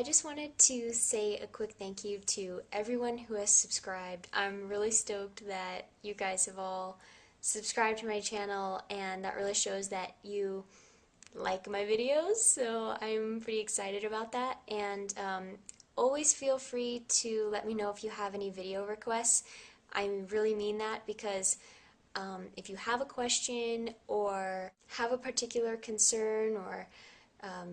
just wanted to say a quick thank you to everyone who has subscribed. I'm really stoked that you guys have all subscribed to my channel, and that really shows that you like my videos, so I'm pretty excited about that. And always feel free to let me know if you have any video requests. I really mean that because if you have a question or have a particular concern or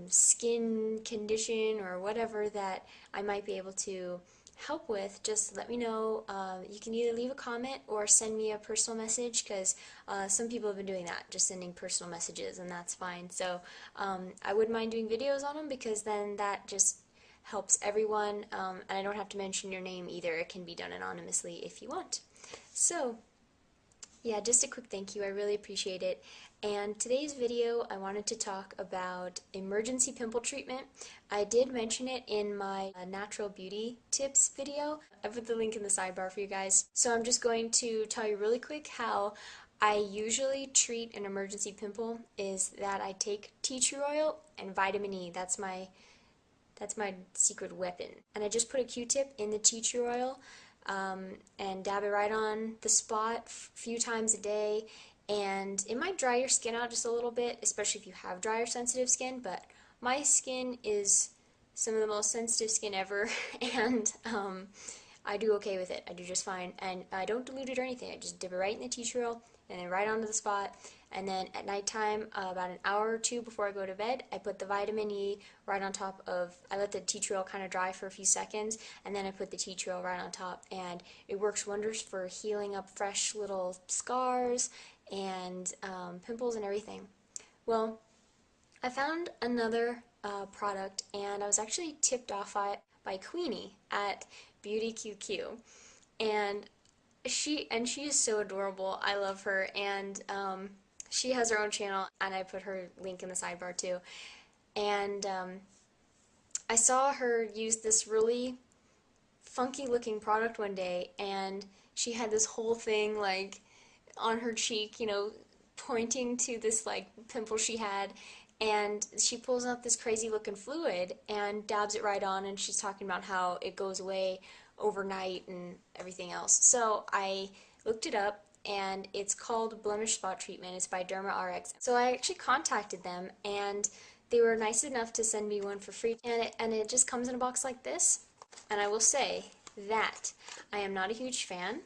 skin condition or whatever that I might be able to help with, just let me know. You can either leave a comment or send me a personal message, because some people have been doing that, just sending personal messages, and that's fine. So I wouldn't mind doing videos on them, because then that just helps everyone, and I don't have to mention your name either. It can be done anonymously if you want. So yeah, just a quick thank you. I really appreciate it. And today's video, I wanted to talk about emergency pimple treatment. I did mention it in my natural beauty tips video. I put the link in the sidebar for you guys. So I'm just going to tell you really quick how I usually treat an emergency pimple is that I take tea tree oil and vitamin E. That's my secret weapon. And I just put a Q-tip in the tea tree oil and dab it right on the spot a few times a day, and it might dry your skin out just a little bit, especially if you have dry or sensitive skin, but my skin is some of the most sensitive skin ever, and I do okay with it. I do just fine, and I don't dilute it or anything. I just dip it right in the tea tree oil and then right onto the spot. And then at nighttime, about an hour or two before I go to bed, I put the vitamin E right on top of, I let the tea tree oil kind of dry for a few seconds, and then I put the tea tree oil right on top, and it works wonders for healing up fresh little scars and pimples and everything. Well, I found another product, and I was actually tipped off by Queenie at Beauty QQ, and she is so adorable. I love her, and she has her own channel, and I put her link in the sidebar too. And I saw her use this really funky looking product one day, and she had this whole thing like on her cheek, you know, pointing to this like pimple she had, and she pulls out this crazy looking fluid and dabs it right on, and she's talking about how it goes away overnight and everything else. So I looked it up, and it's called Blemish Spot Treatment. It's by DermaRx. So I actually contacted them, and they were nice enough to send me one for free, and it just comes in a box like this. And I will say that I am not a huge fan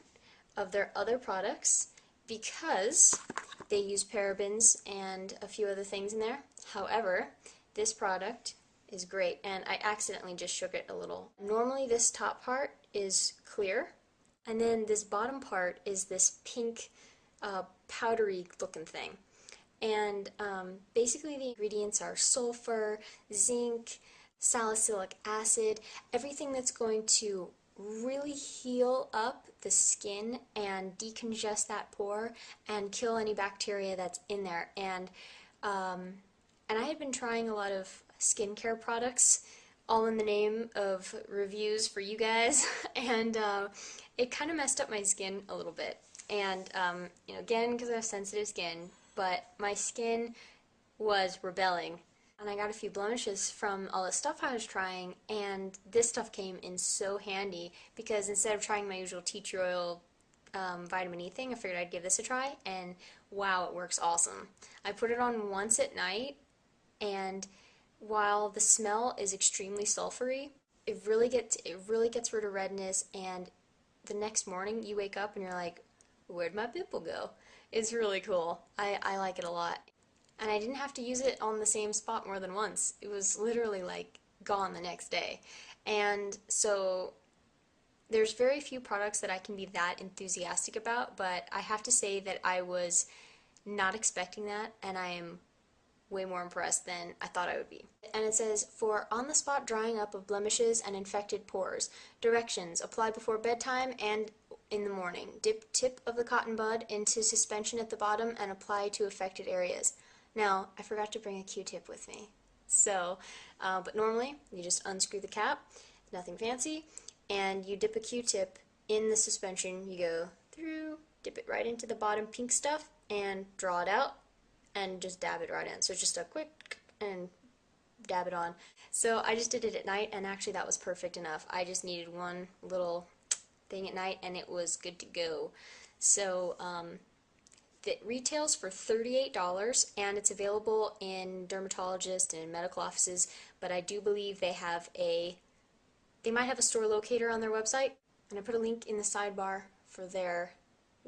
of their other products because they use parabens and a few other things in there. However, this product is great, and I accidentally just shook it a little. Normally this top part is clear, and then this bottom part is this pink powdery looking thing. And basically the ingredients are sulfur, zinc, salicylic acid, everything that's going to really heal up the skin and decongest that pore and kill any bacteria that's in there. And I had been trying a lot of skincare products, all in the name of reviews for you guys, and it kind of messed up my skin a little bit. And you know, again, because I have sensitive skin, but my skin was rebelling, and I got a few blemishes from all the stuff I was trying, and this stuff came in so handy, because instead of trying my usual tea tree oil vitamin E thing, I figured I'd give this a try, and wow, it works awesome. I put it on once at night, and while the smell is extremely sulfury, it really gets rid of redness, and the next morning you wake up and you're like, where'd my pimple go? It's really cool. I like it a lot. And I didn't have to use it on the same spot more than once. It was literally like gone the next day. And so there's very few products that I can be that enthusiastic about, but I have to say that I was not expecting that, and I am way more impressed than I thought I would be. And it says, for on-the-spot drying up of blemishes and infected pores. Directions: apply before bedtime and in the morning. Dip tip of the cotton bud into suspension at the bottom and apply to affected areas. Now, I forgot to bring a Q-tip with me. So, but normally, you just unscrew the cap, nothing fancy, and you dip a Q-tip in the suspension. You go through, dip it right into the bottom pink stuff, and draw it out, and just dab it right in. So it's just a quick and dab it on. So I just did it at night, and actually that was perfect enough. I just needed one little thing at night, and it was good to go. So that retails for $38, and it's available in dermatologist and medical offices, but I do believe they might have a store locator on their website, and I put a link in the sidebar for their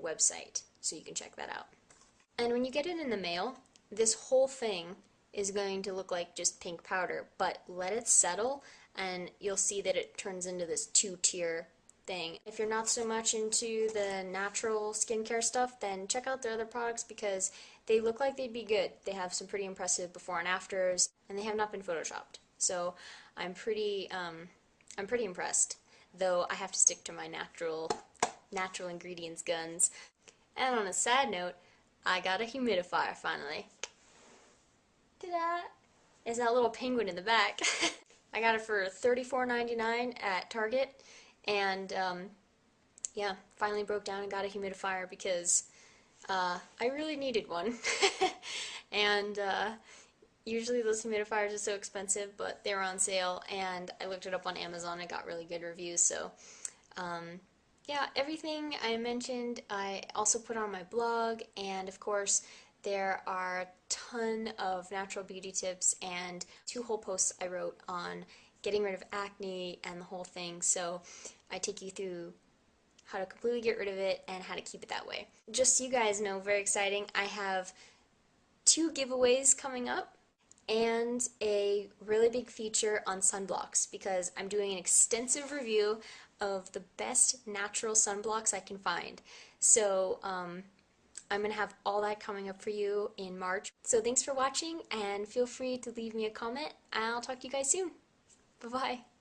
website, so you can check that out. And when you get it in the mail, this whole thing is going to look like just pink powder, but let it settle and you'll see that it turns into this two-tier thing. If you're not so much into the natural skincare stuff, then check out their other products because they look like they'd be good. They have some pretty impressive before and afters, and they have not been photoshopped. So I'm pretty impressed, though I have to stick to my natural ingredients guns. And on a sad note, I got a humidifier finally. Ta-da! Is that little penguin in the back. I got it for $34.99 at Target, and yeah, finally broke down and got a humidifier because I really needed one. And usually those humidifiers are so expensive, but they were on sale, and I looked it up on Amazon and got really good reviews, so yeah, everything I mentioned I also put on my blog, and of course there are a ton of natural beauty tips and 2 whole posts I wrote on getting rid of acne and the whole thing, so I take you through how to completely get rid of it and how to keep it that way. Just so you guys know, very exciting, I have 2 giveaways coming up and a really big feature on sunblocks because I'm doing an extensive review of the best natural sunblocks I can find. So I'm going to have all that coming up for you in March. So thanks for watching, and feel free to leave me a comment, and I'll talk to you guys soon. Bye-bye.